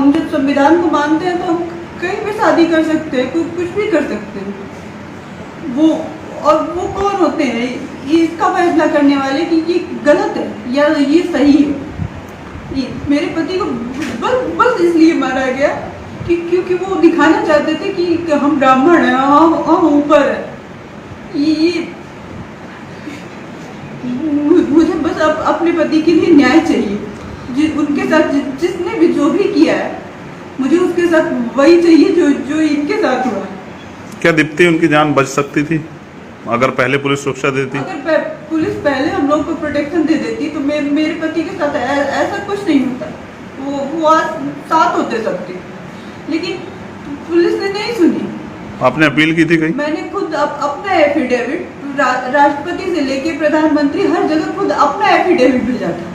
हम जब संविधान को मानते हैं तो हम कहीं भी शादी कर सकते हैं, कुछ भी कर सकते हैं। वो कौन होते हैं इसका फैसला करने वाले कि ये गलत है या ये सही है। मेरे पति को बस इसलिए मारा गया कि क्योंकि वो दिखाना चाहते थे कि हम ब्राह्मण हैं, हम ऊपर है। ये मुझे बस अपने पति के लिए न्याय चाहिए। उनके साथ जिसने भी जो भी किया है, मुझे उसके साथ वही चाहिए जो इनके साथ हुआ है। क्या दीप्ति उनकी जान बच सकती थी अगर पहले पुलिस सुरक्षा देती? अगर पुलिस पहले हम लोग को प्रोटेक्शन दे देती तो मेरे पति के साथ ऐसा कुछ नहीं होता। वो आज साथ होते सबके, लेकिन पुलिस ने नहीं सुनी। आपने अपील की थी कहीं? मैंने खुद अपना एफिडेविट राष्ट्रपति से लेके प्रधानमंत्री हर जगह खुद अपना एफिडेविट भेजा था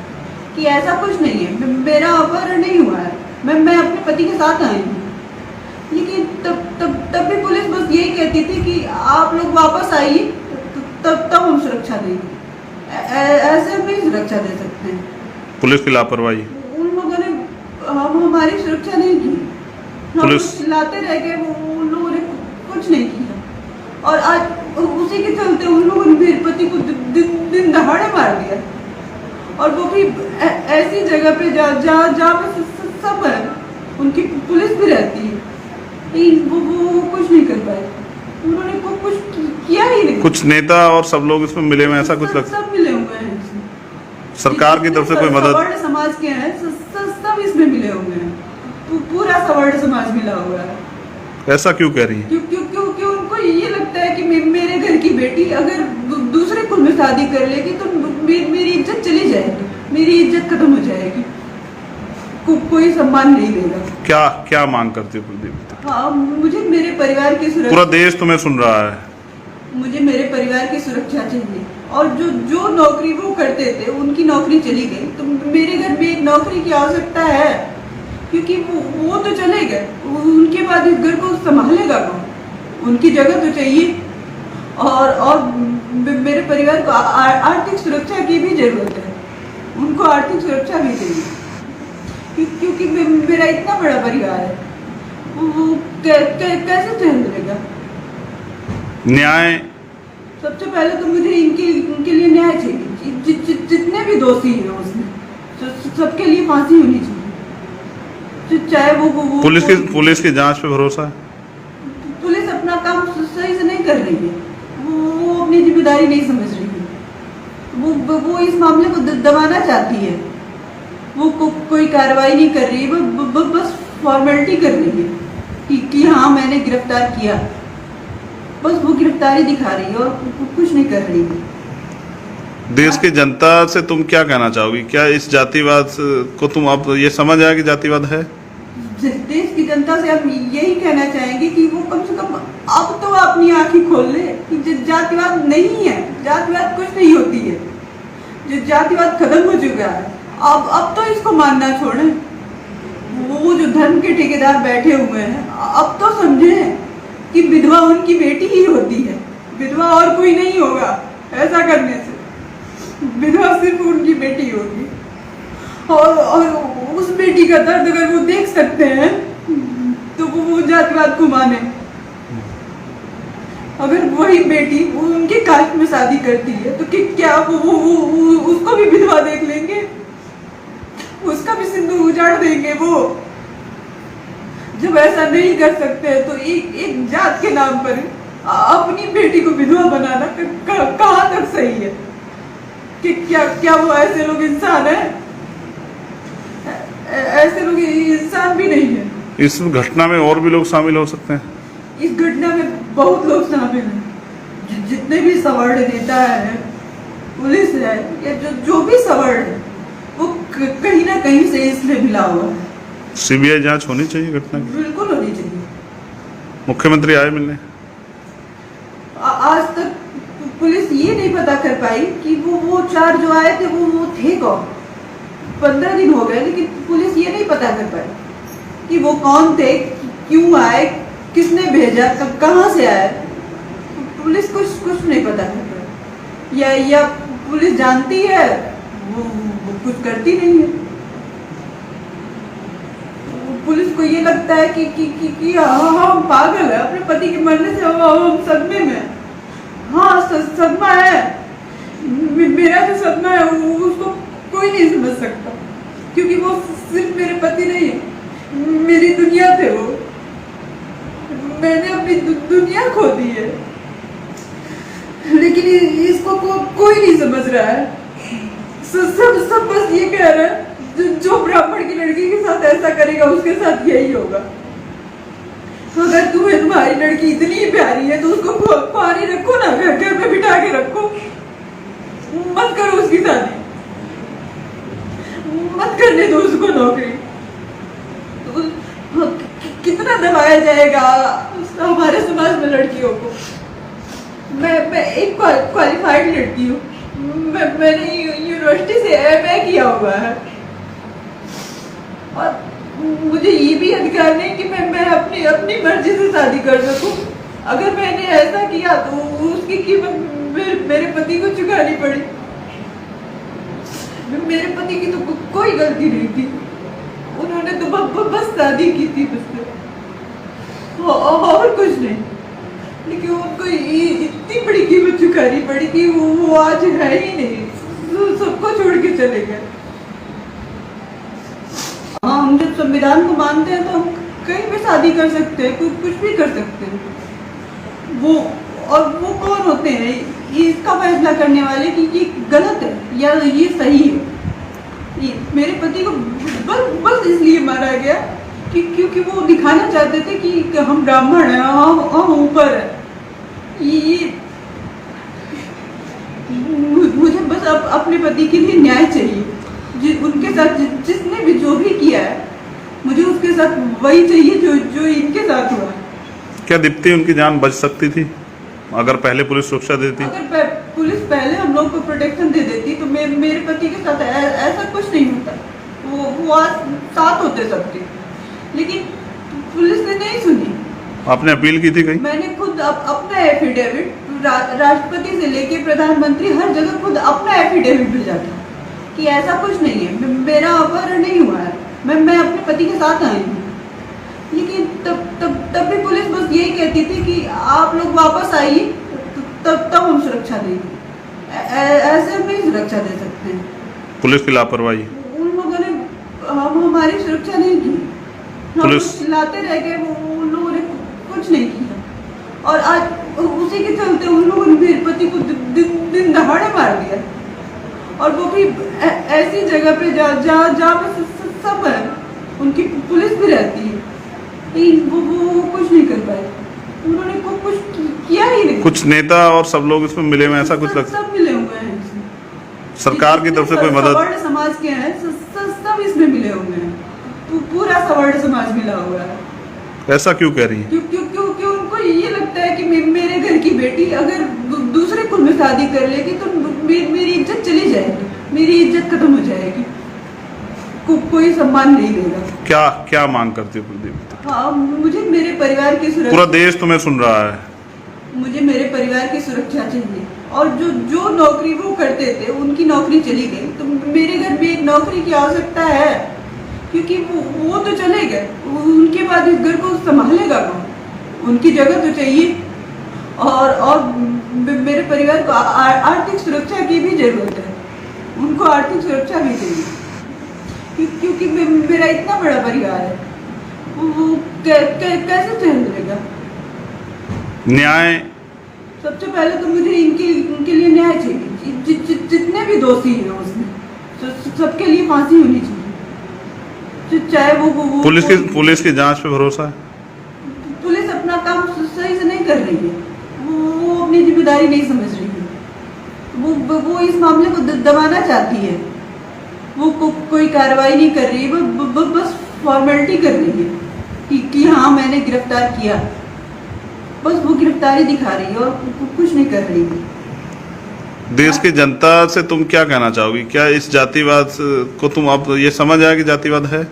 कि ऐसा कुछ नहीं है, मेरा अपहरण नहीं हुआ है, मैं अपने पति के साथ आई हूँ। लेकिन तब भी पुलिस बस यही कहती थी कि आप लोग वापस आइए, तब हम सुरक्षा देंगे। ऐसे हम नहीं सुरक्षा दे सकते हैं। पुलिस की लापरवाही, उन लोगों ने हमारी सुरक्षा नहीं की। पुलिस लाते रह गए, उन लोगों ने कुछ नहीं किया। और आज उसी के चलते उन लोगों ने मेरे पति को दिन दहाड़े मार दिया, और वो भी ऐसी जगह पे जहाँ पे सब है, उनकी पुलिस भी रहती है, लेकिन वो कुछ नहीं कर पाए। उन्होंने कुछ किया ही नहीं। कुछ नेता और सब लोग इसमें मिले हुए, ऐसा कुछ लगता? सब मिले हुए हैं। सरकार की तरफ से कोई मदद? सवर्ण समाज के हैं, सब इसमें मिले हुए हैं। पूरा सवर्ण समाज मिला हुआ है। ऐसा क्यों कह रही है? क्योंकि उनको ये लगता है कि मेरे घर की बेटी अगर दूसरे कुल में शादी कर लेगी तो मेरी इज्जत चली जाएगी, मेरी इज्जत खत्म हो जाएगी, कोई सम्मान नहीं देगा। क्या मांग करती है? हाँ, मुझे मेरे परिवार की सुरक्षा, पूरा देश तुम्हें सुन रहा है। मुझे मेरे परिवार की सुरक्षा चाहिए। और जो नौकरी वो करते थे उनकी नौकरी चली गई, तो मेरे घर में एक नौकरी की आवश्यकता है, क्योंकि वो तो चले गए, उनके बाद इस घर को संभालेगा कौन? उनकी जगह तो चाहिए। और मेरे परिवार को आर्थिक सुरक्षा की भी जरूरत है, उनको आर्थिक सुरक्षा भी चाहिए, क्योंकि मेरा इतना बड़ा परिवार है, वो कैसे सहन करेगा? न्याय सबसे पहले तो मुझे इनके लिए न्याय चाहिए। जितने भी दोषी हैं उसमें सबके लिए फांसी होनी चाहिए, चाहे वो पुलिस की जांच पे भरोसा है? पुलिस अपना काम सही से नहीं कर रही है, वो अपनी जिम्मेदारी नहीं समझ रही है, वो इस मामले को दबाना चाहती है, वो कोई कार्रवाई नहीं कर रही है, वो बस फॉर्मेलिटी कर रही है कि हाँ मैंने गिरफ्तार किया, बस वो गिरफ्तारी दिखा रही है और कुछ नहीं कर रही है। देश की जनता से तुम क्या कहना चाहोगी? क्या इस जातिवाद को तुम अब ये समझ आया कि जातिवाद है? देश की जनता से हम यही कहना चाहेंगे कि वो कम से कम अब तो अपनी आंखें खोल ले कि जातिवाद नहीं है, जातिवाद कुछ नहीं होती है, जो जातिवाद खत्म हो चुका है। अब तो इसको मानना छोड़े। वो जो धर्म के ठेकेदार बैठे हुए हैं, अब तो समझे कि विधवा उनकी बेटी ही होती है, विधवा और कोई नहीं होगा। ऐसा करने से विधवा सिर्फ उनकी बेटी होगी, और उस बेटी का दर्द अगर वो देख सकते हैं तो वो जातिवाद को माने। अगर वही बेटी उनके कास्ट में शादी करती है तो क्या वो उसको भी विधवा देख लेंगे, उसका भी सिंदूर उजाड़ देंगे? वो जब ऐसा नहीं कर सकते तो एक जात के नाम पर अपनी बेटी को विधवा बनाना कहाँ तक सही है? कि क्या वो ऐसे लोग इंसान हैं? ऐसे लोग इंसान भी नहीं है। इस घटना में और भी लोग शामिल हो सकते हैं? इस घटना में बहुत लोग शामिल हैं, जितने भी सवर्ण नेता है, पुलिस है, या जो भी सवर्ण है, वो कहीं ना कहीं से इसमें मिला हुआ है। सीबीआई जांच होनी चाहिए घटना की? बिल्कुल होनी चाहिए। मुख्यमंत्री आए मिलने? आज तक पुलिस ये नहीं पता कर पाई कि वो 4 जो आए थे वो थे कौन। 15 दिन हो गए, लेकिन पुलिस ये नहीं पता कर पाई कि वो कौन थे, क्यों आए, किसने भेजा, कहाँ से आए। पुलिस कुछ नहीं पता कर पाई, या पुलिस जानती है वो कुछ करती नहीं है। पुलिस को ये लगता है कि हम पागल है, अपने पति के मरने से हम सदमे में हैं। हाँ, सदमा है। मेरा जो सदमा है उसको कोई नहीं समझ सकता, क्योंकि वो सिर्फ मेरे पति नहीं है, मेरी दुनिया थे वो। मैंने अपनी दुनिया खो दी है, लेकिन इसको कोई नहीं समझ रहा है। सब बस ये कह रहा है जो ब्राह्मण की लड़की के साथ ऐसा करेगा उसके साथ यही होगा। अगर तुम्हारी लड़की इतनी प्यारी है तो उसको पानी रखो ना, घर पे बिठा के रखो, मत करो उसकी शादी, मत करने दो उसको नौकरी। तो कितना दबाया जाएगा हमारे समाज में लड़कियों को। मैं एक क्वालिफाइड लड़की हूँ, मैंने यूनिवर्सिटी से एमए किया हुआ है, और मुझे ये भी अधिकार नहीं कि मैं अपनी मर्जी से शादी कर सकूं। अगर मैंने ऐसा किया तो उसकी कीमत मेरे पति को चुकानी पड़ी। मेरे पति की तो कोई गलती नहीं थी, उन्होंने तो बस शादी की थी, बस और कुछ नहीं। लेकिन उनको इतनी बड़ी कीमत चुकानी पड़ी कि वो आज है ही नहीं, सबको छोड़ के चले गए। हाँ, हम जब संविधान को मानते हैं तो हम कहीं भी शादी कर सकते हैं, कुछ भी कर सकते हैं। वो कौन होते हैं इसका फैसला करने वाले कि ये गलत है या ये सही है। मेरे पति को बस इसलिए मारा गया क्योंकि वो दिखाना चाहते थे कि हम ब्राह्मण हैं, हम ऊपर है। ये मुझे बस अपने पति के लिए न्याय चाहिए। उनके साथ जिसने भी जो भी किया है, मुझे उसके साथ वही चाहिए जो इनके साथ हुआ है। क्या दीप्ति उनकी जान बच सकती थी अगर पहले पुलिस सुरक्षा देती? अगर पुलिस पहले हम लोग को प्रोटेक्शन दे देती तो मेरे पति के साथ ऐसा कुछ नहीं होता, वो आज साथ होते सकते। लेकिन पुलिस ने नहीं सुनी। आपने अपील की थी कहीं? मैंने खुद अपना एफिडेविट राष्ट्रपति से लेके प्रधानमंत्री हर जगह खुद अपना एफिडेविट भेजा था कि ऐसा कुछ नहीं है, मेरा अपहरण नहीं हुआ है, मैं अपने पति के साथ आई हूँ। लेकिन तब भी पुलिस बस यही कहती थी कि आप लोग वापस आइए, तब हम सुरक्षा देंगे। ऐसे हम नहीं सुरक्षा दे सकते हैं। पुलिस की लापरवाही, उन लोगों ने हमारी सुरक्षा नहीं की, पुलिस लाते रह गए, उन लोगों ने कुछ नहीं किया। और आज उसी के चलते उन लोगों ने मेरे पति को दिन दहाड़े मार दिया, और वो भी ऐसी जगह पे जहाँ पे सब है, उनकी पुलिस भी रहती है, लेकिन वो कुछ नहीं कर पाए। उन्होंने कुछ किया ही नहीं। कुछ नेता और सब लोग इसमें मिले हुए, ऐसा कुछ लगता है? सब मिले हुए हैं इसमें। सरकार की तरफ से कोई मदद? सवर्ण समाज के हैं, सब इसमें मिले हुए हैं, पूरा सवर्ण समाज मिला हुआ है। ऐसा क्यों कह रही है? क्योंकि उनको ये लगता है कि मेरे घर की बेटी अगर दूसरे कुल में शादी कर लेगी तो मेरी इज्जत चली जाएगी, मेरी इज्जत खत्म हो जाएगी, कोई सम्मान नहीं देगा। क्या मांग करती हो प्रदीप? हाँ, मुझे मेरे परिवार की सुरक्षा, पूरा देश तुम्हें सुन रहा है। मुझे मेरे परिवार की सुरक्षा चाहिए, और जो नौकरी वो करते थे उनकी नौकरी चली गई, तो मेरे घर में एक नौकरी की आवश्यकता है, क्योंकि वो तो चले गए, उनके बाद इस घर को संभालेगा कौन? उनकी जगह तो चाहिए। और मेरे परिवार को आर्थिक सुरक्षा की भी जरूरत है, उनको आर्थिक सुरक्षा भी चाहिए, क्योंकि मेरा इतना बड़ा परिवार है, वो कैसे सहन करेगा? न्याय सबसे पहले तो मुझे इनके लिए न्याय चाहिए। जितने भी दोषी हैं उसमें सबके लिए फांसी होनी चाहिए, चाहे वो पुलिस की जांच पे भरोसा है? पुलिस अपना काम सही से नहीं कर रही है, वो अपनी जिम्मेदारी नहीं समझ रही है, वो इस मामले को दबाना चाहती है, वो कोई कार्रवाई नहीं कर रही है, वो बस फॉर्मेलिटी कर रही है कि हाँ मैंने गिरफ्तार किया, बस वो गिरफ्तारी दिखा रही है और कुछ नहीं कर रही है। देश की जनता से तुम क्या कहना चाहोगी? क्या इस जातिवाद को तुम अब ये समझ आया कि जातिवाद है?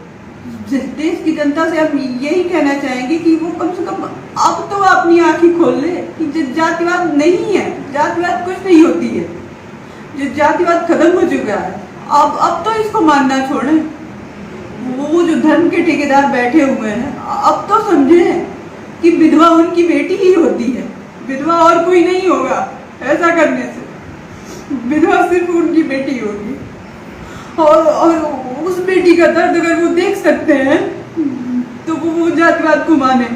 देश की जनता से हम यही कहना चाहेंगे कि वो कम से कम अब तो अपनी आंखें खोल ले कि जातिवाद नहीं है, जातिवाद कुछ नहीं होती है, जो जातिवाद खत्म हो चुका है, अब तो इसको मानना छोड़ें। वो जो धर्म के ठेकेदार बैठे हुए हैं, अब तो समझे कि विधवा उनकी बेटी ही होती है, विधवा और कोई नहीं होगा। ऐसा करने से विधवा सिर्फ उनकी बेटी होगी, और उस बेटी का दर्द अगर वो देख सकते हैं तो वो जातिवाद को माने।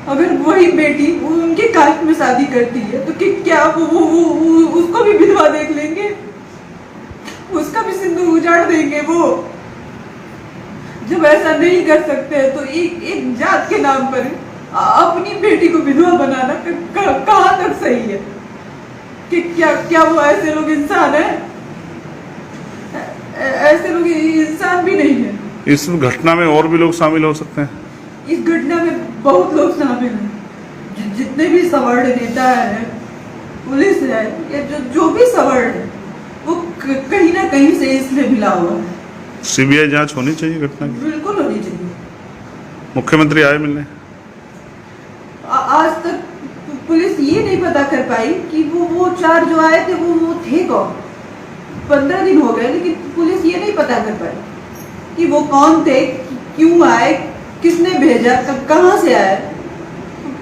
अगर वही बेटी उनके कास्ट में शादी करती है तो क्या वो उसको भी विधवा देख लेंगे, उसका भी सिंदूर उजाड़ देंगे वो? जब ऐसा नहीं कर सकते तो एक जात के नाम पर अपनी बेटी को विधवा बनाना कहाँ तक सही है? कि क्या वो ऐसे लोग इंसान है? ऐसे लोग इंसान भी नहीं है। इस घटना में और भी लोग शामिल हो सकते हैं? इस घटना में बहुत लोग शामिल हैं, जितने भी सवर्ण नेता है, पुलिस है, या जो भी सवर्ण है, वो कहीं ना कहीं से इसमें मिला हुआ है। सीबीआई जांच होनी चाहिए घटना की? बिल्कुल होनी चाहिए। मुख्यमंत्री आए मिलने? आज तक पुलिस ये नहीं पता कर पाई कि वो 4 जो आए थे वो थे कौन। 15 दिन हो गए, लेकिन पुलिस ये नहीं पता कर पाई कि वो कौन थे, क्यों आए, किसने भेजा, कहाँ से आए।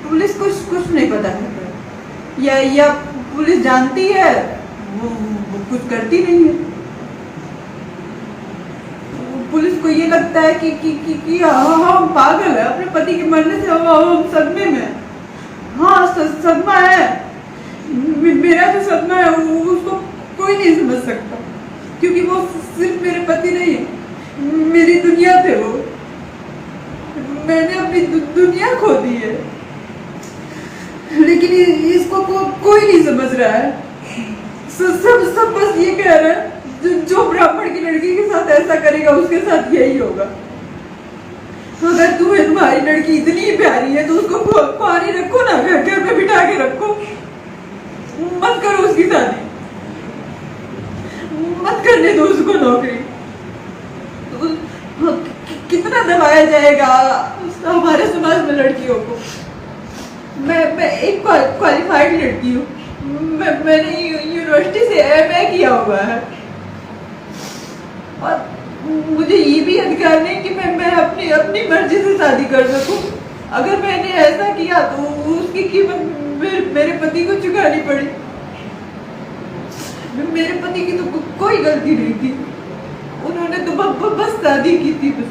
पुलिस कुछ नहीं पता कर पाई, या पुलिस जानती है, वो कुछ करती नहीं है। पुलिस को ये लगता है कि हम पागल है, अपने पति के मरने से हम सदमे में। हाँ, सदमा है, मेरा जो सदमा है उसको कोई नहीं समझ सकता, क्योंकि वो सिर्फ मेरे पति नहीं, मेरी दुनिया थे वो। मैंने अपनी दुनिया खो दी है, लेकिन इसको कोई नहीं समझ रहा है। सब बस ये कह रहे हैं जो ब्राह्मण की लड़की के साथ ऐसा करेगा उसके साथ यही होगा। अगर तुम्हारी लड़की इतनी प्यारी है तो उसको कुंवारी रखो ना, घर पे बिठा के रखो, मत करो उसकी शादी, मत करने दो उसको नौकरी। तो कितना दबाया जाएगा हमारे समाज में लड़कियों को। मैं एक क्वालिफाइड लड़की हूँ, मैंने यूनिवर्सिटी से MA किया हुआ है, और मुझे ये भी अधिकार नहीं कि मैं अपनी मर्जी से शादी कर सकूं। अगर मैंने ऐसा किया तो उसकी कीमत मेरे पति को चुकानी पड़ी। मेरे पति की तो कोई गलती नहीं थी, उन्होंने तो बस शादी की थी, बस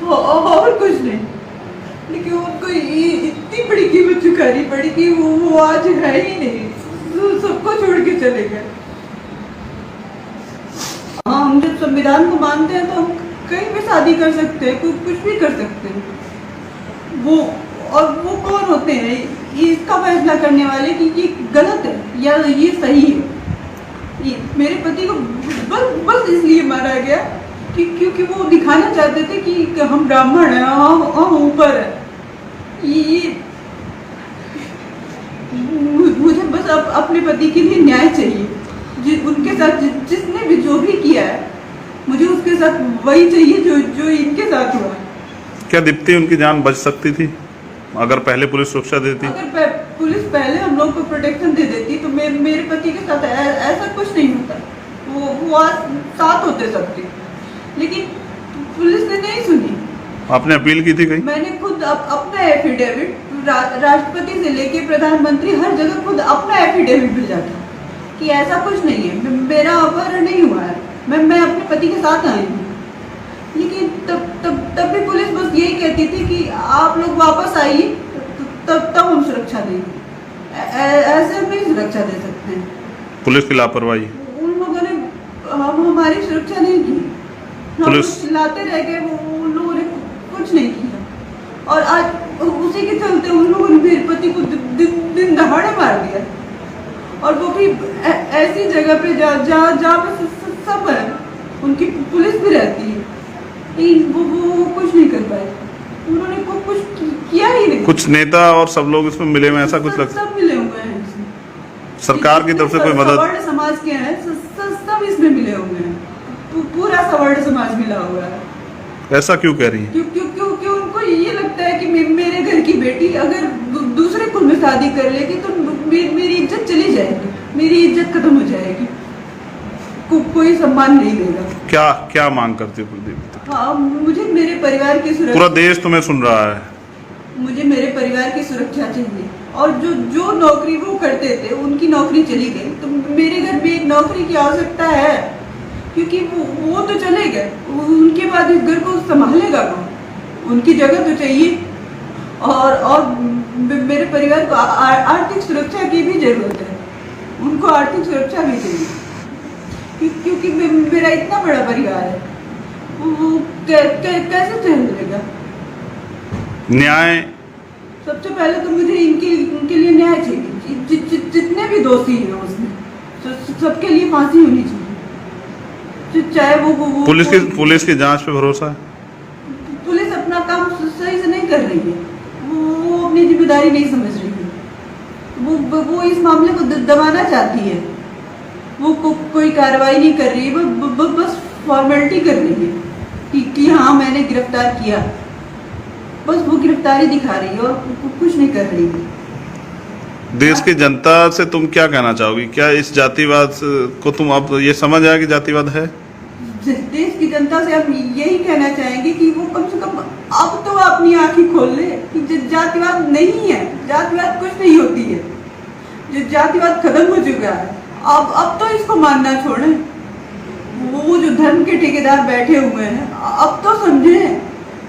और कुछ नहीं। लेकिन उनको इतनी बड़ी कीमत चुकानी पड़ी कि वो आज है ही नहीं, सबको छोड़ के चले गए। हम जब संविधान को मानते हैं तो हम कहीं भी शादी कर सकते हैं, कुछ भी कर सकते हैं। वो कौन होते हैं इसका फैसला करने वाले कि ये गलत है या ये सही है? मेरे पति को बस इसलिए मारा गया क्योंकि वो दिखाना चाहते थे कि हम ब्राह्मण हैं, हम ऊपर है। ये मुझे बस अपने पति के लिए न्याय चाहिए। उनके साथ जिसने भी जो भी किया है, मुझे उसके साथ वही चाहिए जो इनके साथ हुआ है। क्या दीप्ति उनकी जान बच सकती थी अगर पहले पुलिस सुरक्षा देती? अगर पुलिस पहले हम लोग को प्रोटेक्शन दे देती तो मेरे पति के साथ ऐसा कुछ नहीं होता, वो आज साथ होते सबके। लेकिन पुलिस ने नहीं सुनी। आपने अपील की थी कहीं? मैंने खुद अपना एफिडेविट राष्ट्रपति से लेके प्रधानमंत्री हर जगह खुद अपना एफिडेविट भेजा था कि ऐसा कुछ नहीं है, मेरा अपहरण नहीं हुआ है, मैं अपने पति के साथ आई हूँ। लेकिन तब भी पुलिस बस यही कहती थी कि आप लोग वापस आइए, तब हम सुरक्षा देंगे। ऐसे हम नहीं सुरक्षा दे सकते हैं। पुलिस की लापरवाही, उन लोगों ने हमारी सुरक्षा नहीं की, पुलिस लाते रह गए, उन लोगों ने कुछ नहीं किया। और आज उसी के चलते उन लोगों ने मेरे पति को दिन दहाड़े मार दिया, और वो भी ऐसी जगह पे जहाँ पे सब है, उनकी पुलिस भी रहती है, लेकिन वो कुछ नहीं कर पाए। उन्होंने कुछ किया ही नहीं। कुछ नेता और सब लोग इसमें मिले हुए, ऐसा कुछ लगता है? सब मिले हुए हैं इसमें। सरकार की तरफ से कोई मदद? सवर्ण समाज के हैं, सब इसमें मिले हुए हैं, पूरा सवर्ण समाज मिला हुआ है। ऐसा क्यों कह रही है? क्योंकि उनको ये लगता है कि मेरे घर की बेटी अगर दूसरे कुल में शादी कर लेगी तो मेरी इज्जत चली जाएगी, मेरी इज्जत खत्म हो जाएगी। कोई सम्मान नहीं देगा। क्या क्या मांग करती हो कुलदीप? हाँ, मुझे मेरे परिवार की पूरा सुरक्षा, देश तुम्हें सुन रहा है। मुझे मेरे परिवार की सुरक्षा चाहिए। और जो नौकरी वो करते थे उनकी नौकरी चली गई, तो मेरे घर में एक नौकरी की आवश्यकता है, क्योंकि वो तो चले गए, उनके बाद इस घर को संभालेगा कौन? उनकी जगह तो चाहिए। और मेरे परिवार को आर्थिक सुरक्षा की भी जरूरत है, उनको आर्थिक सुरक्षा भी चाहिए, क्योंकि मेरा इतना बड़ा परिवार है, वो कैसे सहन करेगा? न्याय सबसे पहले तो मुझे इनके लिए न्याय चाहिए। जितने भी दोषी हैं उसमें सबके लिए फांसी होनी चाहिए, चाहे वो पुलिस की जांच पे भरोसा है? पुलिस अपना काम सही से नहीं कर रही है, वो अपनी जिम्मेदारी नहीं समझ रही है, वो इस मामले को दबाना चाहती है, वो कोई कार्रवाई नहीं कर रही है, बस फॉर्मेलिटी कर रही है कि हाँ मैंने गिरफ्तार किया, बस वो गिरफ्तारी दिखा रही है और कुछ नहीं कर रही है। देश की जनता से तुम क्या कहना चाहोगी? क्या इस जातिवाद को तुम अब ये समझ आया कि जातिवाद है? देश की जनता से हम यही कहना चाहेंगे कि वो कम से कम अब तो अपनी आंखें खोल ले कि जातिवाद नहीं है, जातिवाद कुछ नहीं होती है, जो जातिवाद खत्म हो चुका है, अब तो इसको मानना छोड़े। वो जो धर्म के ठेकेदार बैठे हुए हैं, अब तो समझे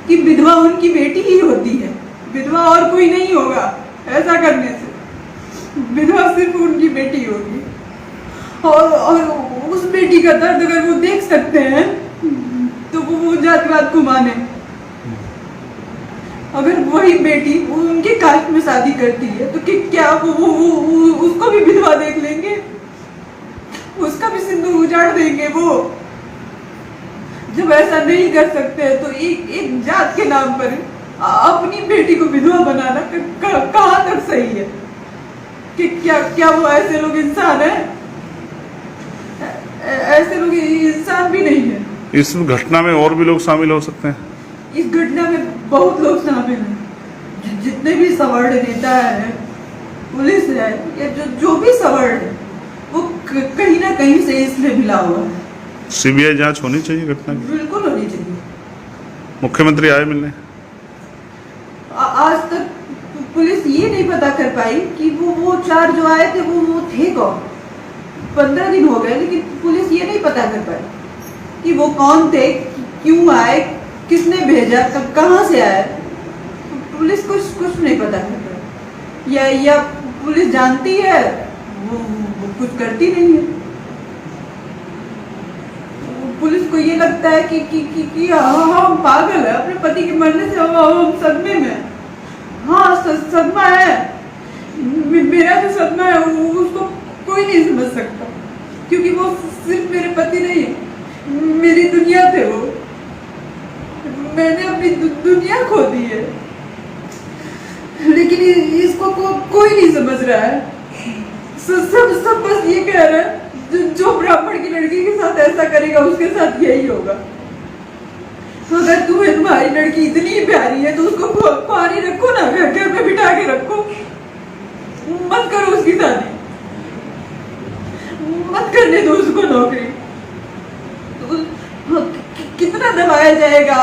कि विधवा उनकी बेटी ही होती है, विधवा और कोई नहीं होगा। ऐसा करने से विधवा सिर्फ उनकी बेटी होगी, और उस बेटी का दर्द अगर वो देख सकते हैं तो वो जातिवाद को माने। अगर वही बेटी उनके कास्ट में शादी करती है तो क्या वो उसको भी विधवा देख लेंगे, उसका भी सिंदूर उजाड़ देंगे वो? जब ऐसा नहीं कर सकते तो एक जात के नाम पर अपनी बेटी को विधवा बनाना कहाँ तक सही है? कि क्या वो ऐसे लोग इंसान है? ऐसे लोग इंसान भी नहीं है। इस घटना में और भी लोग शामिल हो सकते हैं? इस घटना में बहुत लोग शामिल हैं, जितने भी सवर्ण नेता है, पुलिस है, या जो भी सवर्ण है, वो कहीं ना कहीं से इसमें मिला हुआ है। सीबीआई जांच होनी चाहिए घटना की? बिल्कुल होनी चाहिए। मुख्यमंत्री आए मिलने? आज तक पुलिस ये नहीं पता कर पाई कि वो 4 जो आए थे वो थे कौन। 15 दिन हो गए, लेकिन पुलिस ये नहीं पता कर पाई कि वो कौन थे, क्यों आए, किसने भेजा, कहाँ से आए। पुलिस कुछ नहीं पता कर पाई, या पुलिस जानती है, वो कुछ करती नहीं है। पुलिस को ये लगता है कि हम पागल है, अपने पति के मरने से हम सदमे में। हाँ, सदमा है, मेरा जो सदमा है उसको कोई नहीं समझ सकता, क्योंकि वो सिर्फ मेरे पति नहीं है, मेरी दुनिया थे वो। मैंने अपनी दुनिया खो दी है, लेकिन इसको कोई नहीं समझ रहा है। सब बस ये कह रहा है जो ब्राह्मण की लड़की के साथ ऐसा करेगा उसके साथ यही होगा। अगर तुम्हारी लड़की इतनी प्यारी है तो उसको कुंवारी रखो ना, घर में बिठा के रखो, मत करो उसकी शादी, मत करने दो उसको नौकरी। तो कितना दबाया जाएगा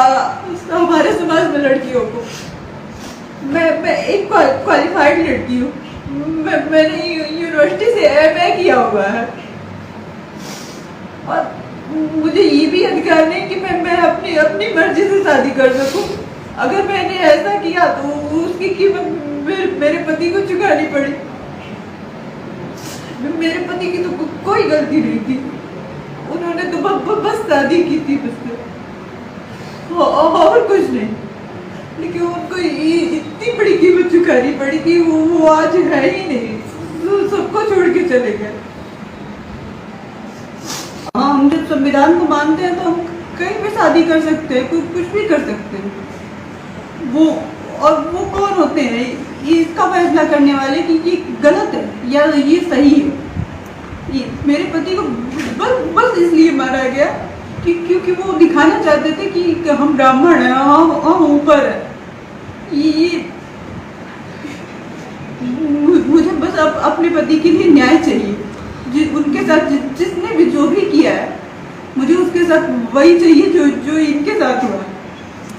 हमारे समाज में लड़कियों को। मैं एक क्वालिफाइड लड़की हूँ, मैंने यूनिवर्सिटी से MA किया हुआ है, और मुझे ये भी अधिकार नहीं कि मैं अपनी मर्जी से शादी कर सकूं। अगर मैंने ऐसा किया तो उसकी कीमत मेरे पति को चुकानी पड़ी। मेरे पति की तो कोई गलती नहीं थी, उन्होंने तो बस शादी की थी, बस और कुछ नहीं, लेकिन उनको इतनी बड़ी कीमत चुकानी पड़ी कि वो आज है ही नहीं, तो सबको छोड़ के चले गए। हम जब संविधान को मानते हैं तो हम कहीं भी शादी कर सकते हैं, कुछ भी कर सकते हैं। वो कौन होते हैं ये इसका फैसला करने वाले कि ये गलत है या ये सही है। मेरे पति को बस इसलिए मारा गया क्योंकि वो दिखाना चाहते थे कि हम ब्राह्मण हैं, हम ऊपर है। ये मुझे बस अपने पति के लिए न्याय चाहिए। उनके साथ जिसने भी जो भी किया है, मुझे उसके साथ वही चाहिए जो जो इनके साथ हुआ है।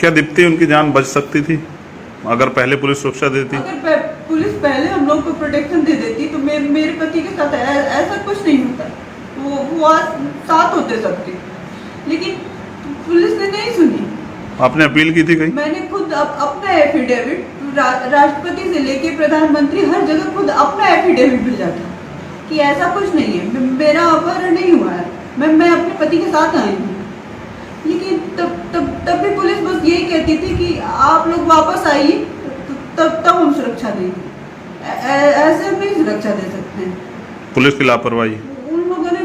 क्या दीप्ति उनकी जान बच सकती थी अगर पहले पुलिस सुरक्षा देती? अगर पुलिस पहले हम लोग को प्रोटेक्शन दे देती तो मेरे पति के साथ ऐसा कुछ नहीं होता। वो आज साथ होते सबके, लेकिन पुलिस ने नहीं सुनी। आपने अपील की थी कहीं? मैंने खुद अपना एफिडेविट राष्ट्रपति से लेके प्रधानमंत्री हर जगह खुद अपना एफिडेविट भेजा था कि ऐसा कुछ नहीं है, मेरा अपहरण नहीं हुआ है, मैं अपने पति के साथ आई हूँ। लेकिन तब भी पुलिस बस यही कहती थी कि आप लोग वापस आइए, तब हम सुरक्षा देंगे। ऐसे हम नहीं सुरक्षा दे सकते हैं। पुलिस की लापरवाही, उन लोगों ने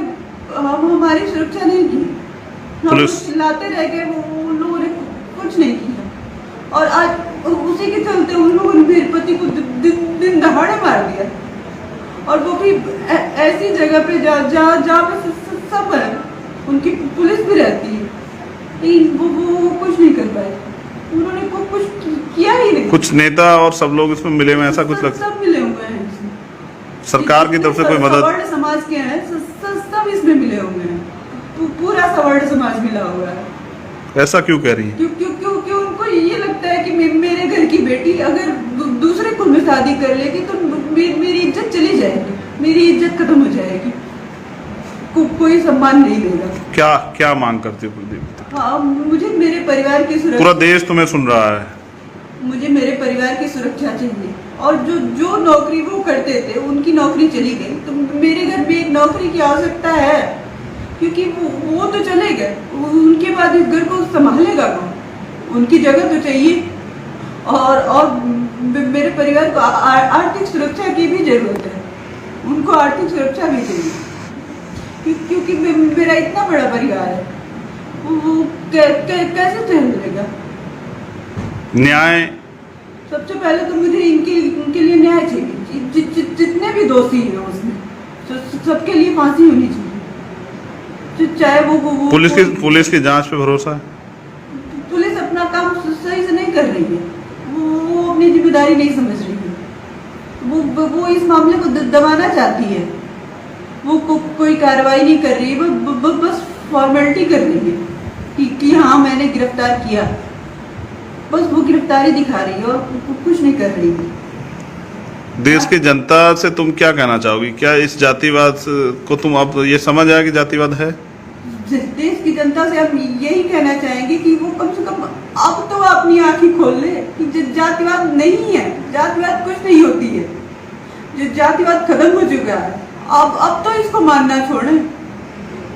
हमारी सुरक्षा नहीं की, पुलिस लाते रह गए, उन लोगों ने कुछ नहीं किया। और आज उसी के चलते उन लोगों ने मेरे पति को दिन दहाड़े मार दिया, और वो भी ऐसी जगह पे जहाँ पे सब है, उनकी पुलिस भी रहती है, लेकिन वो कुछ नहीं कर पाए। उन्होंने कुछ किया ही नहीं। कुछ नेता और सब लोग इसमें मिले हुए, ऐसा कुछ लगता है? सब मिले हुए हैं इसमें। सरकार की तरफ से कोई मदद? सवर्ण समाज के हैं, सब इसमें मिले हुए हैं, पूरा सवर्ण समाज मिला हुआ है। ऐसा क्यों कह रही है? क्यों उनको ये लगता है कि मेरे घर की बेटी अगर दूसरे कुल में शादी कर लेगी तो मेरी इज्जत चली जाएगी, मेरी इज्जत खत्म हो जाएगी, कोई सम्मान नहीं देगा। क्या मांग करती हो प्रदीप? हाँ, मुझे मेरे परिवार की सुरक्षा, पूरा देश तुम्हें सुन रहा है। मुझे मेरे परिवार की सुरक्षा चाहिए, और जो नौकरी वो करते थे उनकी नौकरी चली गई, तो मेरे घर में एक नौकरी की आवश्यकता है, क्योंकि वो तो चले गए, उनके बाद इस घर को संभालेगा कौन? उनकी जगह तो चाहिए। और मेरे परिवार को आर्थिक सुरक्षा की भी जरूरत है, उनको आर्थिक सुरक्षा भी चाहिए, क्योंकि मेरा इतना बड़ा परिवार है, वो कैसे सहन करेगा? न्याय सबसे पहले तो मुझे इनके लिए न्याय चाहिए। जितने भी दोषी हैं उसमें सबके लिए फांसी होनी चाहिए, चाहे वो पुलिस की जांच पे भरोसा है? पुलिस अपना काम सही से नहीं कर रही है, वो अपनी जिम्मेदारी नहीं समझ रही है, वो इस मामले को दबाना चाहती है, वो कोई कार्रवाई नहीं कर रही है, बस फॉर्मेलिटी कर रही है कि हाँ मैंने गिरफ्तार किया, बस वो गिरफ्तारी दिखा रही है और कुछ नहीं कर रही है। देश की जनता से तुम क्या कहना चाहोगी? क्या इस जातिवाद को तुम अब ये समझ आया कि जातिवाद है? देश की जनता से हम यही कहना चाहेंगे कि वो कम से कम अब तो अपनी आंखें खोल ले कि जातिवाद नहीं है, जातिवाद कुछ नहीं होती है, जो जातिवाद खत्म हो चुका है, अब तो इसको मानना छोड़े।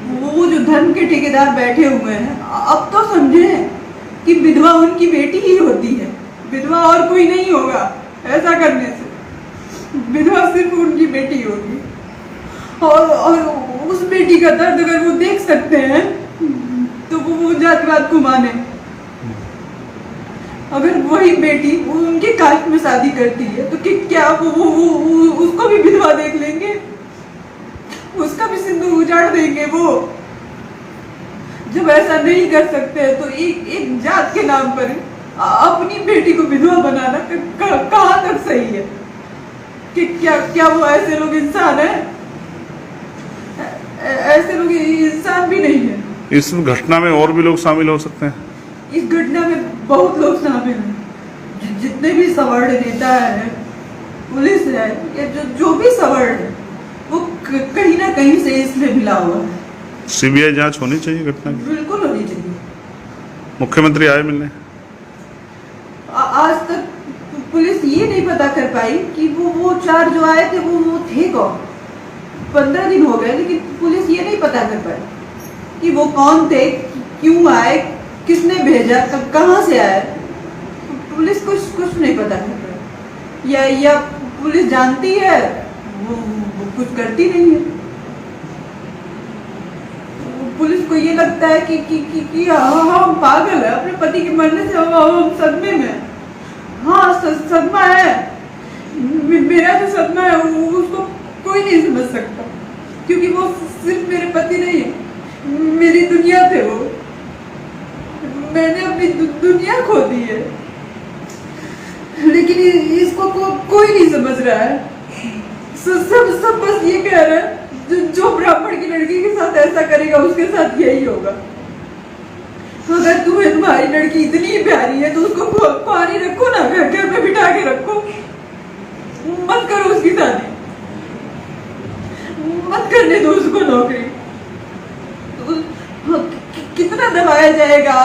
वो जो धर्म के ठेकेदार बैठे हुए हैं, अब तो समझे कि विधवा उनकी बेटी ही होती है, विधवा और कोई नहीं होगा। ऐसा करने से विधवा सिर्फ उनकी बेटी होगी, और उस बेटी का दर्द अगर वो देख सकते हैं तो वो जातिवाद को माने। अगर वही बेटी उनके कास्ट में शादी करती है तो क्या वो उसको भी विधवा देख लेंगे, उसका भी सिंदूर उजाड़ देंगे वो? जब ऐसा नहीं कर सकते तो एक जात के नाम पर अपनी बेटी को विधवा बनाना कहाँ तक सही है? कि क्या वो ऐसे लोग इंसान है? ऐसे लोग इंसान भी नहीं है। इस घटना में और भी लोग शामिल हो सकते हैं? इस घटना में बहुत लोग शामिल हैं, जितने भी सवर्ण नेता है, पुलिस है, या जो भी सवर्ण है, वो कहीं ना कहीं से इसमें मिला हुआ है। सीबीआई जांच होनी चाहिए घटना की? बिल्कुल होनी चाहिए। मुख्यमंत्री आए मिलने? आज तक पुलिस ये नहीं पता कर पाई कि वो 4 जो आए थे वो थे कौन। 15 दिन हो गए, लेकिन पुलिस ये नहीं पता कर पाई कि वो कौन थे, क्यों आए, किसने भेजा, कहाँ से आए। पुलिस कुछ नहीं पता कर पाई, या पुलिस जानती है, वो कुछ करती नहीं है। पुलिस को ये लगता है कि हम पागल है, अपने पति के मरने से हम सदमे में। हाँ, सदमा है, मेरा जो सदमा है उसको कोई नहीं समझ सकता, क्योंकि वो सिर्फ मेरे पति नहीं है, मेरी दुनिया थे वो। मैंने अपनी दुनिया खो दी है, लेकिन इसको कोई नहीं समझ रहा है। सब बस ये कह रहे हैं जो ब्राह्मण की लड़की के साथ ऐसा करेगा उसके साथ यही होगा। अगर तुम्हारी लड़की इतनी प्यारी है तो उसको पानी रखो ना, घर पे बिठा के रखो, मत करो उसकी शादी, मत करने दो उसको नौकरी। तो कितना दबाया जाएगा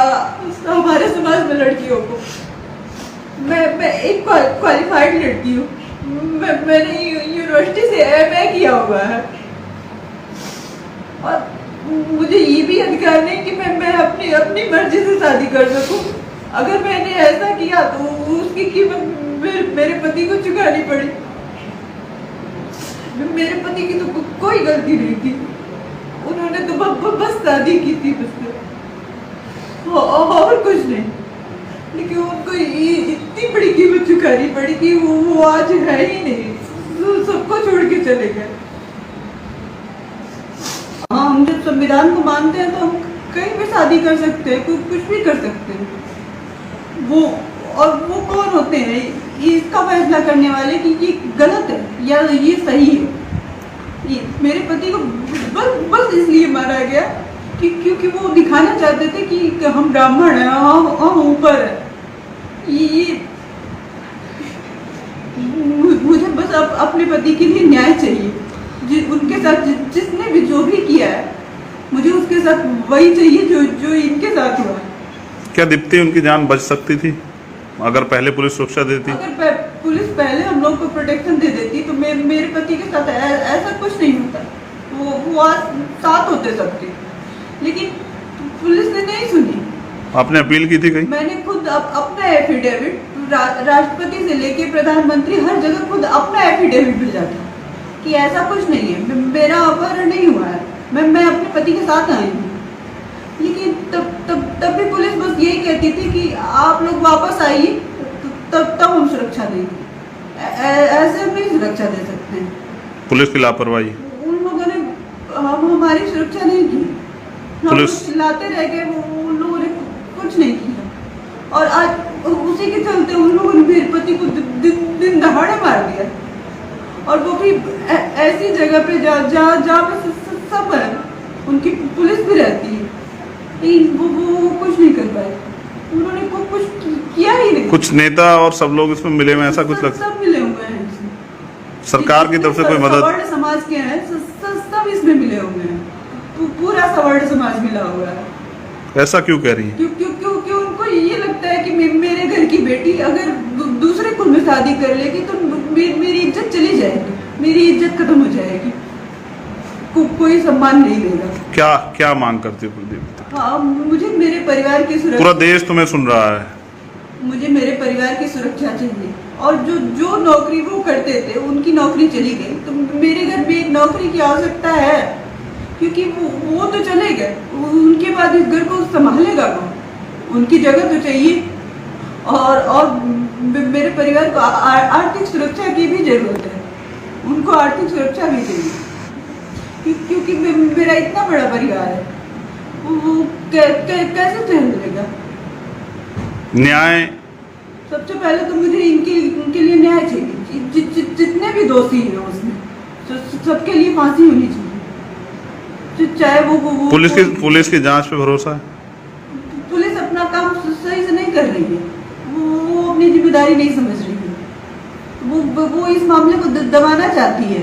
हमारे समाज में लड़कियों को। मैं एक क्वालिफाइड लड़की हूँ, मैंने यूनिवर्सिटी से MA किया हुआ है और मुझे ये भी अधिकार नहीं कि मैं अपनी मर्जी से शादी कर सकूं। अगर मैंने ऐसा किया तो उसकी कीमत मेरे पति को चुकानी पड़ी। मेरे पति की तो कोई गलती नहीं थी, उन्होंने तो बस शादी की थी मुझसे और कुछ नहीं, लेकिन उनको इतनी बड़ी कीमत चुकानी पड़ी कि वो आज है ही नहीं, सबको छोड़ के चले गए। हाँ, हम जब संविधान को मानते हैं तो हम कहीं भी शादी कर सकते हैं, कुछ भी कर सकते हैं। वो कौन होते हैं इसका फैसला करने वाले कि ये गलत है या ये सही है। मेरे पति को बस इसलिए मारा गया क्योंकि वो दिखाना चाहते थे कि हम ब्राह्मण हैं, हम ऊपर है। ये मुझे बस अपने पति के लिए न्याय चाहिए। उनके साथ जिसने भी जो भी किया है, मुझे उसके साथ वही चाहिए जो इनके साथ हुआ है। क्या दीप्ति उनकी जान बच सकती थी अगर पहले पुलिस सुरक्षा देती? अगर पुलिस पहले हम लोग को प्रोटेक्शन दे देती तो मेरे पति के साथ ऐसा कुछ नहीं होता, वो आज साथ होते सबके। लेकिन पुलिस ने नहीं सुनी। आपने अपील की थी कहीं? मैंने खुद अपना एफिडेविट राष्ट्रपति से लेके प्रधानमंत्री हर जगह खुद अपना एफिडेविट भेजा था कि ऐसा कुछ नहीं है, मेरा अपहरण नहीं हुआ है, मैं अपने पति के साथ आई हूँ। लेकिन तब भी पुलिस बस यही कहती थी कि आप लोग वापस आइए, तब हम सुरक्षा देंगे। ऐसे हम नहीं सुरक्षा दे सकते हैं। पुलिस की लापरवाही, उन लोगों ने हमारी सुरक्षा नहीं की, पुलिस लाते रह गए, उन लोगों ने कुछ नहीं किया। और आज उसी के चलते उन लोगों ने मेरे पति को दिन दहाड़े मार दिया, और वो भी ऐसी जगह पे जहाँ पे सब है, उनकी पुलिस भी रहती है, लेकिन वो कुछ नहीं कर पाए। उन्होंने कुछ किया ही नहीं। कुछ नेता और सब लोग इसमें मिले हुए, ऐसा कुछ लगता है? सब मिले हुए हैं इसमें। सरकार की तरफ से कोई मदद? सवर्ण समाज के हैं, सब इसमें मिले हुए हैं, पूरा सवर्ण समाज मिला हुआ है। ऐसा क्यों कह रही है? क्योंकि उनको ये लगता है कि मेरे घर की बेटी अगर दूसरे कुल में शादी कर लेगी तो मेरी इज्जत चली जाएगी, मेरी इज्जत खत्म हो जाएगी, कोई सम्मान नहीं देगा। क्या मांग करती हो प्रदीप? हाँ, मुझे मेरे परिवार की सुरक्षा, पूरा देश तुम्हें सुन रहा है, मुझे मेरे परिवार की सुरक्षा चाहिए। और जो नौकरी वो करते थे उनकी नौकरी चली गई, तो मेरे घर में एक नौकरी की आवश्यकता है, क्योंकि वो तो चले गए, उनके बाद इस घर को संभालेगा कौन? उनकी जगह तो चाहिए। और मेरे परिवार को आर्थिक सुरक्षा की भी जरूरत है, उनको आर्थिक सुरक्षा भी चाहिए, क्योंकि मेरा इतना बड़ा परिवार है, वो कैसे सहन करेगा? न्याय सबसे पहले तो मुझे इनके लिए न्याय चाहिए। जितने भी दोषी हैं उसमें सबके लिए फांसी होनी चाहिए, चाहे वो पुलिस की जांच पे भरोसा है? पुलिस अपना काम सही से नहीं कर रही है, वो अपनी जिम्मेदारी नहीं समझ रही है, वो इस मामले को दबाना चाहती है,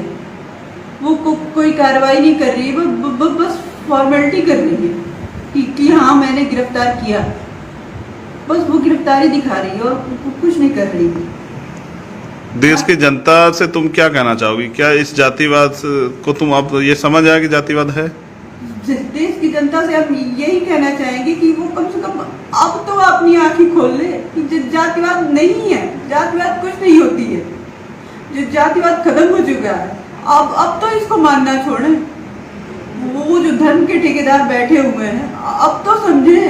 वो कोई कार्रवाई नहीं कर रही है, बस फॉर्मेलिटी कर रही है कि हाँ मैंने गिरफ्तार किया, बस वो गिरफ्तारी दिखा रही है और कुछ नहीं कर रही है। देश की जनता से तुम क्या कहना चाहोगी? क्या इस जातिवाद को तुम अब ये समझ आया कि जातिवाद है? देश की जनता से हम यही कहना चाहेंगे कि वो कम से कम अब तो अपनी आंखें खोल ले कि जातिवाद नहीं है, जातिवाद कुछ नहीं होती है, जो जातिवाद खत्म हो चुका है, अब तो इसको मानना छोड़े। वो जो धर्म के ठेकेदार बैठे हुए हैं, अब तो समझे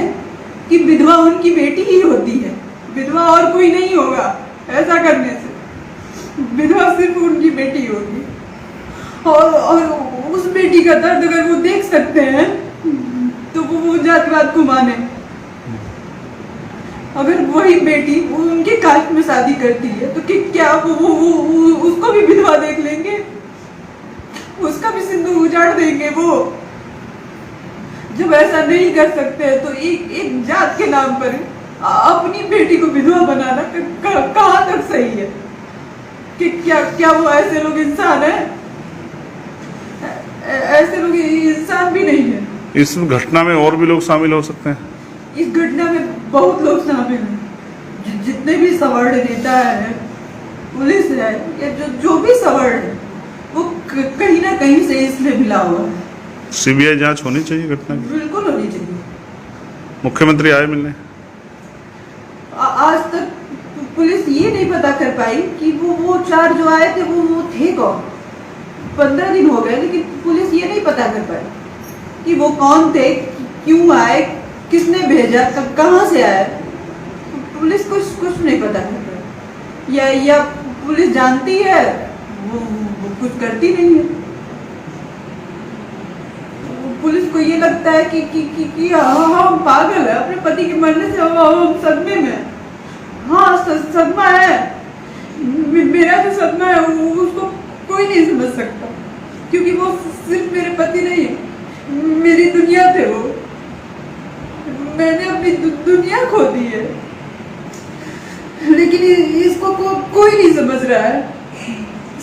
कि विधवा उनकी बेटी ही होती है, विधवा और कोई नहीं होगा। ऐसा करने से विधवा सिर्फ उनकी बेटी होगी, और उस बेटी का दर्द अगर वो देख सकते हैं तो वो जातिवाद को माने। अगर वही बेटी उनके कास्ट में शादी करती है तो क्या वो उसको भी विधवा देख लेंगे? उसका भी सिंदूर उजाड़ देंगे वो। जब ऐसा नहीं कर सकते तो एक जात के नाम पर अपनी बेटी को विधवा बनाना कहाँ तक सही है? कि क्या वो ऐसे लोग इंसान है? ऐसे लोग इंसान भी नहीं है। इस घटना में और भी लोग शामिल हो सकते हैं? इस घटना में बहुत लोग शामिल हैं। जितने भी सवर्ण नेता है, पुलिस है, या जो भी सवर्ण है, वो कहीं ना कहीं से इसमें मिला हुआ है। सीबीआई जांच होनी चाहिए घटना की? बिल्कुल होनी चाहिए। मुख्यमंत्री आए मिलने? आज तक पुलिस ये नहीं पता कर पाई कि वो 4 जो आए थे वो थे कौन। 15 दिन हो गए, लेकिन पुलिस ये नहीं पता कर पाई कि वो कौन थे, क्यों आए, किसने भेजा, कहाँ से आए। पुलिस कुछ नहीं पता कर पाई, या पुलिस जानती है, वो कुछ करती नहीं है। पुलिस को ये लगता है कि हम पागल है, अपने पति के मरने से हम सदमे में। हाँ, सदमा है, मेरा जो सदमा है उसको कोई नहीं समझ सकता, क्योंकि वो सिर्फ मेरे पति नहीं है, मेरी दुनिया थे वो। मैंने अपनी दुनिया खो दी है, लेकिन इसको कोई नहीं समझ रहा है।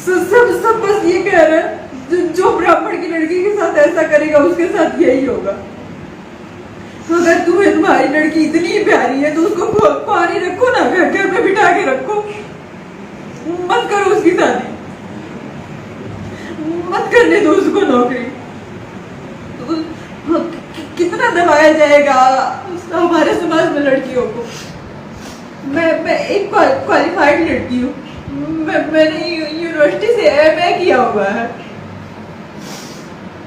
सब बस ये कह रहे हैं जो ब्राह्मण की लड़की के साथ ऐसा करेगा उसके साथ यही होगा। अगर तुम्हारी लड़की इतनी प्यारी है तो उसको पानी रखो ना, घर पे बिठा के रखो, मत करो उसकी शादी, मत करने दो उसको नौकरी। तो कितना दबाया जाएगा हमारे समाज में लड़कियों को। मैं एक क्वालिफाइड लड़की हूँ, मैंने यूनिवर्सिटी से MA किया हुआ है,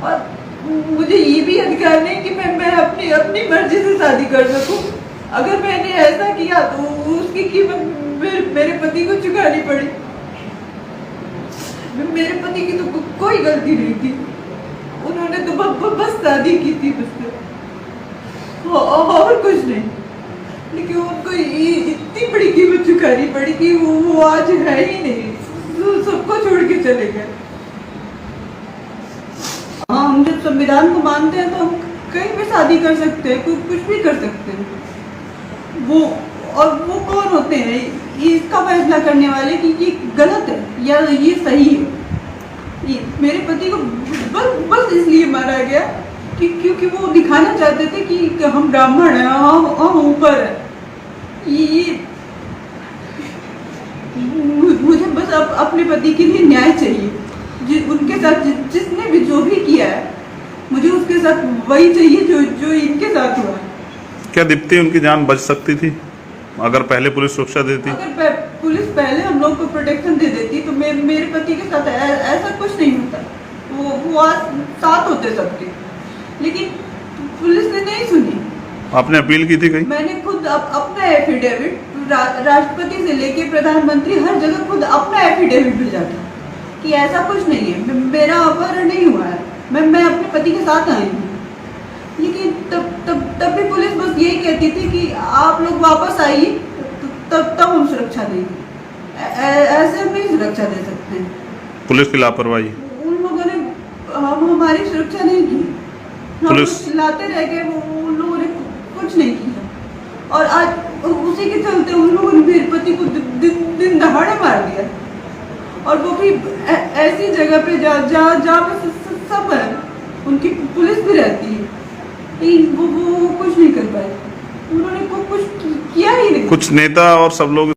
और मुझे ये भी अधिकार नहीं कि मैं अपनी मर्जी से शादी कर सकूं। अगर मैंने ऐसा किया तो उसकी कीमत मेरे पति को चुकानी पड़ी। मेरे पति की तो कोई गलती नहीं थी, उन्होंने तो बस शादी की थी मुझसे, और कुछ नहीं। लेकिन उनको इतनी बड़ी कीमत चुकानी पड़ी कि वो आज है ही नहीं, सबको छोड़ के चले गए। हाँ, हम जब संविधान को मानते हैं तो हम कहीं भी शादी कर सकते हैं, कुछ भी कर सकते हैं। वो कौन होते हैं इसका फैसला करने वाले कि ये गलत है या ये सही है। मेरे पति को बस इसलिए मारा गया क्योंकि वो दिखाना चाहते थे कि हम ब्राह्मण हैं, हम ऊपर है। ये मुझे बस अपने पति के लिए न्याय चाहिए। उनके साथ जिसने भी जो भी किया है, मुझे उसके साथ वही चाहिए जो इनके साथ हुआ है। क्या दीप्ति उनकी जान बच सकती थी अगर पहले पुलिस सुरक्षा देती? अगर पुलिस पहले हम लोग को प्रोटेक्शन दे देती तो मेरे पति के साथ ऐसा कुछ नहीं होता, वो आज साथ होते सबके। लेकिन पुलिस ने नहीं सुनी। आपने अपील की थी कहीं? मैंने खुद अपना एफिडेविट राष्ट्रपति से लेके प्रधानमंत्री हर जगह खुद अपना एफिडेविट भेजा था कि ऐसा कुछ नहीं है, मेरा अपहरण नहीं हुआ है, मैं अपने पति के साथ आई हूँ। लेकिन तब भी पुलिस बस यही कहती थी कि आप लोग वापस आइए, तब हम सुरक्षा देंगे। ऐसे हम नहीं सुरक्षा दे सकते हैं। पुलिस की लापरवाही, उन लोगों ने हमारी सुरक्षा नहीं की, पुलिस लाते रह गए, उन लोगों ने कुछ नहीं किया। और आज उसी के चलते उन लोगों ने मेरे पति को दिन दहाड़े मार दिया, और वो भी ऐसी जगह पे जहाँ पे सब है, उनकी पुलिस भी रहती है, लेकिन वो कुछ नहीं कर पाए। उन्होंने कुछ किया ही नहीं। कुछ नेता और सब लोग